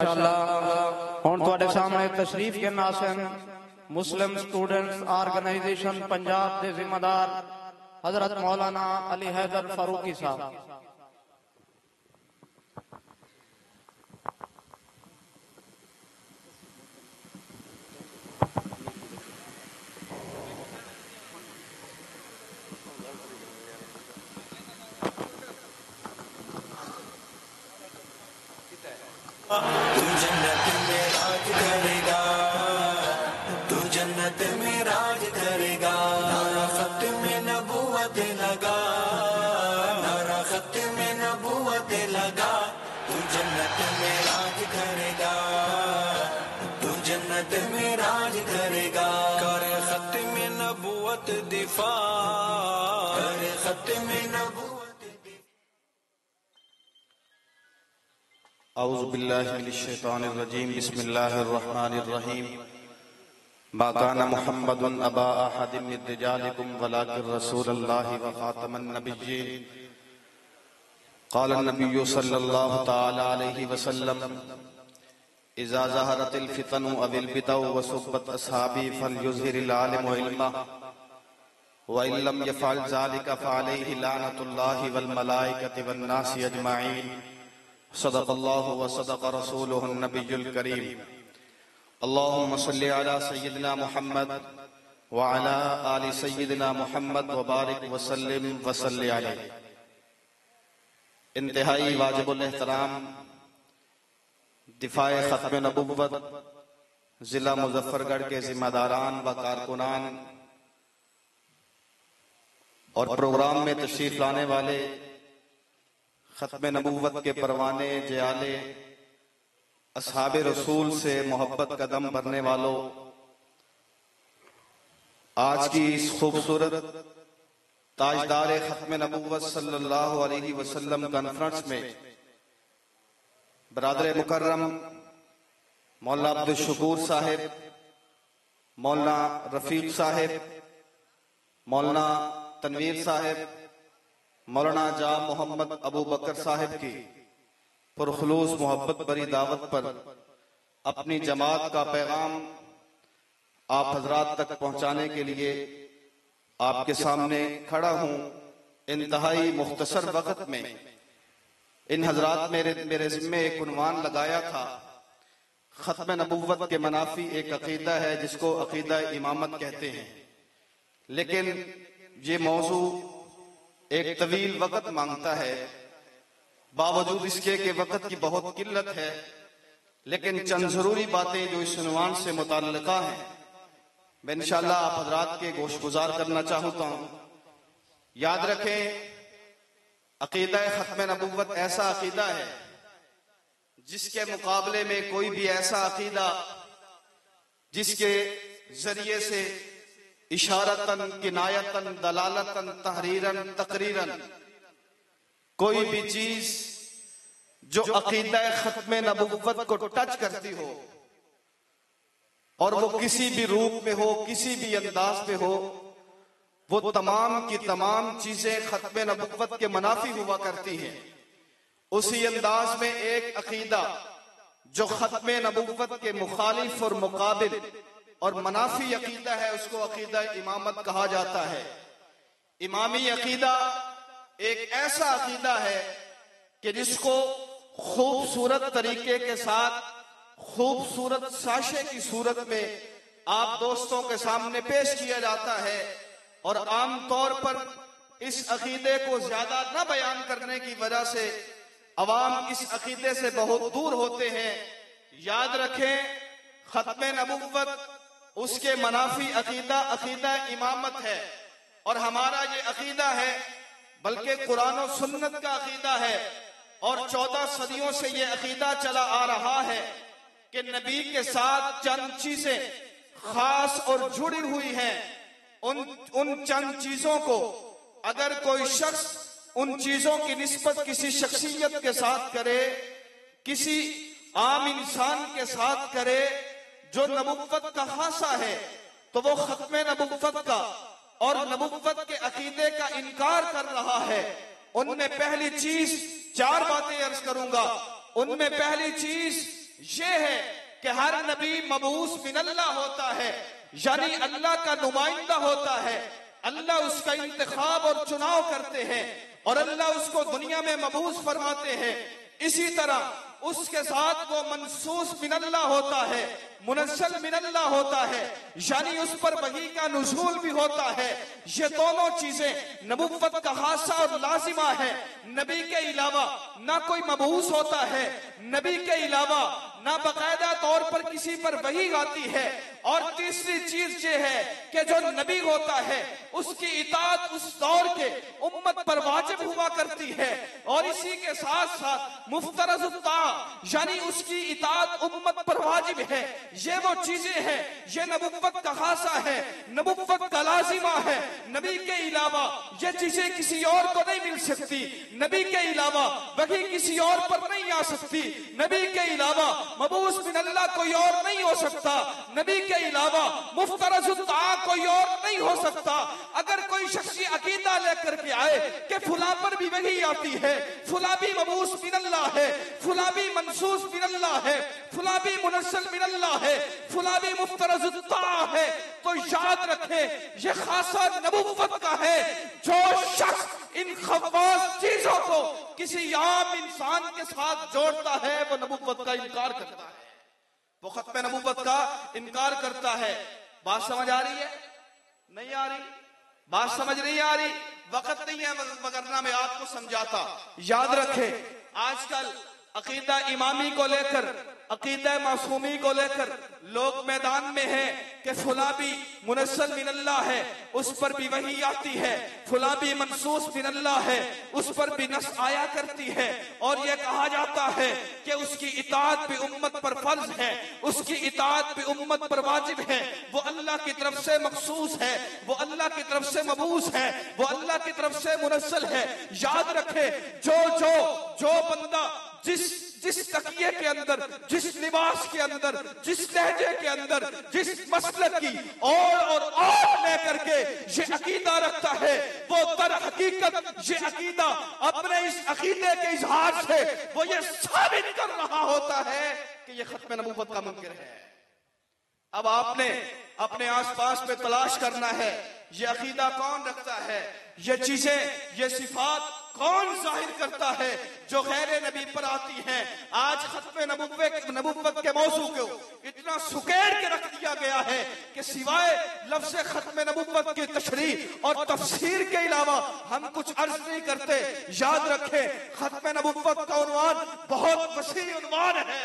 माशाअल्लाह हुण तुहाडे सामने तशरीफ के नासन मुस्लिम स्टूडेंट्स ऑर्गेनाइजेशन पंजाब के जिम्मेदार हजरत मौलाना अली हैदर फारूकी साहब। तू जन्नत में राज करेगा, तू जन्नत में राज करेगा। नारा खत में नबूवत लगा, नारा खत में नबूवत लगा। तू जन्नत में राज करेगा, तू जन्नत में राज करेगा। करे खत में नबूवत दिफा, करे खत में नबूवत। औज़ु बिल्लाहि मिनश शैतानिर रजीम। बिस्मिल्लाहिर रहमानिर रहीम। मा काना मुहम्मदुन अबा अहदिम मिन रिजालिकुम वलाकिन रसूलुल्लाहि व खातमन नबिय्यीन। क़ाला नबिय्यु सल्लल्लाहु तआला अलैहि वसल्लम इज़ा ज़हरतिल फितनु अविल बिदअ व सुब्बत अस्हाबी फलयुज़हिरिल आलिमु इल्मह व इन लम यफ़अल ज़ालिका फ़अलैहि लानतुल्लाहि वल मलाइकति वन नासि अजमईन। सदक़ल्लाहु व सदक़ रसूलुहुन नबियुल करीम। अल्लाहुम्मा सल्लि अला सय्यिदिना मुहम्मद व अला आलि सय्यिदिना मुहम्मद व बारिक व सल्लिम व सल्लि अलैहि। इंतहाई वाजिबुल एहतराम दिफाए खत्म नबुव्वत जिला मुजफ्फरगढ़ के जिम्मेदारान व कारकुनान और प्रोग्राम में तशरीफ लाने वाले खत्म नबुव्वत के परवाने जयाले असहाबे रसूल से मोहब्बत कदम भरने वालों, आज की इस खूबसूरत ताजदार खत्म नबुव्वत सल्लल्लाहु अलैहि वसल्लम कॉन्फ्रेंस में बरादर मुकर्रम मौलाना अब्दुल शकूर साहिब, मौलाना रफीक साहिब, मौलाना तनवीर साहिब, मौलाना जा मोहम्मद अबू बकर साहिब की पुरखुलूस मोहब्बत भरी दावत पर अपनी जमात का पैगाम आप हजरात तक पहुंचाने के लिए आपके सामने खड़ा हूं। इंतहाई मुख्तसर वक्त में इन हजरात मेरे जिम्मे एक उन्वान लगाया था। खत्म नबुव्वत के मनाफी एक अकीदा है जिसको अकीदा इमामत कहते हैं, लेकिन ये मौजू एक तवील वक्त मांगता है। बावजूद इसके कि वक्त की बहुत किल्लत है, लेकिन चंद जरूरी बातें जो इस उन्वान से मुताल्लिका हैं मैं इंशाअल्लाह आप हजरात के गोशगुजार करना चाहता हूं। याद रखें, अकीदा खत्म नबुव्वत ऐसा अकीदा है जिसके मुकाबले में कोई भी ऐसा अकीदा जिसके जरिए से इशारतन, किनायतन, दलालतन, तहरीरन, तकरीरन कोई भी चीज जो अकीदा खत्म नबुव्वत को टच करती हो और वो किसी भी रूप में हो, किसी भी अंदाज में हो, वो तमाम की तमाम चीजें खत्म नबुव्वत के मुनाफी हुआ करती हैं। उसी अंदाज में एक अकीदा जो खत्म नबुव्वत के मुखालिफ और मुकाबिल और मनाफी अकीदा है उसको अकीदा इमामत कहा जाता है। इमामी अकीदा एक ऐसा अकीदा है कि जिसको खूबसूरत तरीके के साथ खूबसूरत साशे की सूरत में आप दोस्तों के सामने पेश किया जाता है और आमतौर पर इस अकीदे को ज्यादा न बयान करने की वजह से अवाम इस अकीदे से बहुत दूर होते हैं। याद रखें, खत्म नबुव्वत उसके मनाफी अकीदा अकीदा इमामत है और हमारा ये अकीदा है, बल्कि कुरान और सुन्नत का अकीदा है और 14 सदियों से ये अकीदा चला आ रहा है कि नबी के साथ चंद चीजें खास और जुड़ी हुई हैं। उन चंद चीजों को अगर कोई शख्स उन चीजों की निस्बत किसी शख्सियत के साथ करे, किसी आम इंसान के साथ करे जो नबुव्वत का खासा है, तो वो खत्म नबुव्वत का और नबुव्वत के अकीदे का इनकार कर रहा है। उनमें पहली चीज, 4 बातें अर्ज करूंगा। उनमें पहली चीज ये है कि हर नबी मबूस मिनल्लाह होता है, यानी अल्लाह का नुमाइंदा होता है। अल्लाह उसका इंतखाब और चुनाव करते हैं और अल्लाह उसको दुनिया में मबूस फरमाते हैं। इसी तरह उसके साथ वो मनसूस मिनल्लाह होता है, मुनस्सल मिनल्लाह होता है, यानी उस पर वही का नुज़ूल भी होता है। ये दोनों चीजें नबुव्वत का खासा और लाजिमा है। नबी के अलावा ना कोई मबूस होता है, नबी के अलावा ना बाकायदा तौर पर किसी पर वही आती है। और तीसरी चीज ये है कि जो नबी होता है उसकी इताअत उस दौर के उम्मत पर वाजिब हुआ करती है और इसी के साथ साथ मुफ्तरज़ यानी उसकी इताअत उम्मत पर वाजिब है। ये वो चीजें हैं, ये नबुव्वत का खासा है, नबुव्वत का लाजिमा है। नबी के अलावा ये चीजें किसी और को नहीं मिल सकती, नबी के अलावा वही किसी और पर नहीं आ सकती, नबी के अलावा मबूस मिनल्लाह कोई और नहीं हो सकता, नबी के अलावा मुफ्तरज़ुत्ता कोई और नहीं हो सकता। अगर कोई शख्स अकीदा लेकर के आए कि फुला पर भी वही आती है, फुला भी मबूस मिनल्लाह है, फुला भी मनसूस मिनल्लाह है, फुला भी मुनस्सल मिनल्लाह है, फुला भी मुफ्तरज़ुत्ता है, तो याद रखे ये खासा नबुव्वत का है। जो शख्स इन खवास चीजों को किसी आम इंसान के साथ जोड़ता है वो नबुव्वत का इनकार करता है, वो खत्म नबुव्वत का इनकार करता है। बात समझ आ रही है? नहीं आ रही? बात समझ नहीं आ रही? वक्त नहीं है वगरना मैं आपको समझाता। याद रखे आजकल अकीदा इमामी को लेकर, अकीदा मासूमी को लेकर लोग मैदान में हैं कि फुला भी मुनस्सल मिनल्लाह है, उस पर भी वही आती है, फुला भी मनसूस मिनल्लाह है, उस पर भी नस आया करती है। और यह कहा जाता है कि उसकी इताअत भी उम्मत पर फर्ज है, उसकी इताअत भी उम्मत पर वाजिब है, वो अल्लाह की तरफ से मखसूस है, वो अल्लाह की तरफ से मबूस है, वो अल्लाह की तरफ से मुनस्सल है। याद रखे जो बंदा जिस तकिए के अंदर, जिस लिबास के अंदर, जिस लहजे के अंदर, जिस मसलक की और लेकर के ये अकीदा रखता है, वो दर हकीकत ये अकीदा अपने इस अकीदे के इजहार से वो ये साबित कर रहा होता है कि ये खत्म नबूवत का मुनकिर है। अब आपने अपने आसपास में तलाश करना है ये अकीदा कौन रखता है, ये चीजें, ये सिफात कौन जाहिर करता है जो गैर नबी पर आती हैं। आज खत्म नबुव्वत के मौजू को इतना सुकेड़ के रख दिया गया है कि सिवाय लफ्ज़ खत्म नबुव्वत की तशरीह और तफसीर के अलावा हम कुछ अर्ज नहीं करते। याद रखें खत्म नबुव्वत का उन्वान बहुत वसी उन्वान है।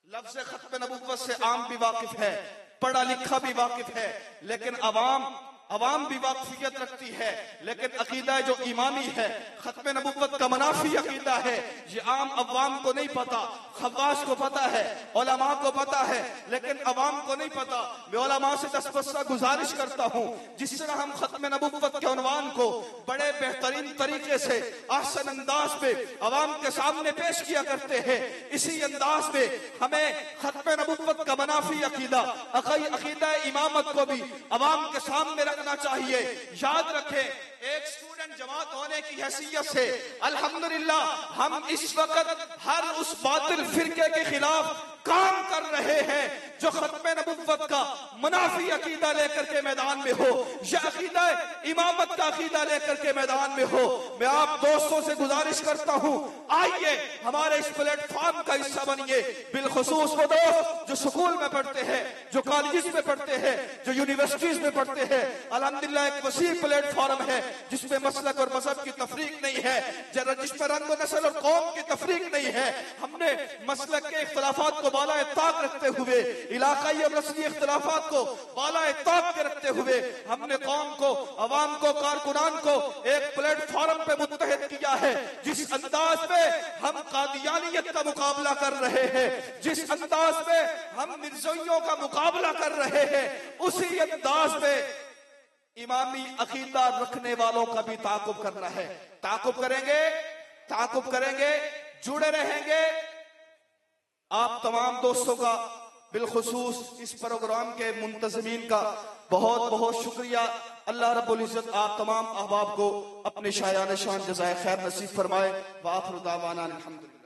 लफ्ज़ खत्म नबुव्वत से आम भी वाकिफ है, पढ़ा लिखा भी वाकिफ है, लेकिन अवाम भी वाकफियत रखती है। लेकिन अकीदा जो ईमानी है, खत्म नबुव्वत का मनाफी अकीदा है, ये आम अवाम को नहीं पता। खवास को पता है, उलमा को पता है, लेकिन अवाम को नहीं पता। मैं उलमा से दस्तबस्ता गुजारिश करता हूँ जिस तरह हम खत्म नबुव्वत के उन्वान को बड़े बेहतरीन तरीके से आसान अंदाज पे अवाम के सामने पेश किया करते हैं, इसी अंदाज में हमें खत्म नबुव्वत का मनाफी अकीदा इमामत को भी अवाम के सामने रखना चाहिए। याद रखें एक स्टूडेंट जमात होने की हैसियत से अल्हम्दुलिल्लाह हम इस वक्त हर उस बातिल फिरके के खिलाफ काम कर रहे हैं जो खत्म नबुव्वत का मुनाफी अकीदा लेकर के मैदान में हो, या अकीदा इमामत का अकीदा लेकर के मैदान में हो। मैं आप दोस्तों से गुजारिश करता हूँ, आइए हमारे इस प्लेटफॉर्म का हिस्सा बनिए। बिलखुसूस वो दोस्त जो स्कूल में पढ़ते हैं, जो कॉलेज में पढ़ते हैं, जो यूनिवर्सिटीज में पढ़ते हैं, अल्हम्दुलिल्लाह एक वसी प्लेटफॉर्म है जिसमें मसलक और मजहब की तफरीक नहीं है, जिसमें रंग नस्ल और कौम की तफरीक नहीं है। हमने मसलक के इख्तिलाफात को बाला ताक रखते हुए, इलाकाई और नस्ली इख्तिलाफात को बाला ताक के रखते हुए हमने कौम को, अवाम को, कारकुनान को एक प्लेटफॉर्म पे मुत्तहिद किया है। जिस अंदाज में हम कादियानियत का मुकाबला कर रहे हैं, जिस अंदाज में हम मिर्ज़ाइयों का मुकाबला कर रहे हैं, उसी अंदाज में इमामी अकीदा रखने वालों का भी ताकुब करना है। ताकुब करेंगे, जुड़े रहेंगे। आप तमाम दोस्तों का बिलखुसूस इस प्रोग्राम के मुंतज़मीन का बहुत बहुत शुक्रिया। अल्लाह रब्बुल इज़्ज़त आप तमाम अहबाब को अपने शायान शान जज़ाए खैर नसीब फरमाए। व आखिर दावाना अल्हम्दुलिल्लाह।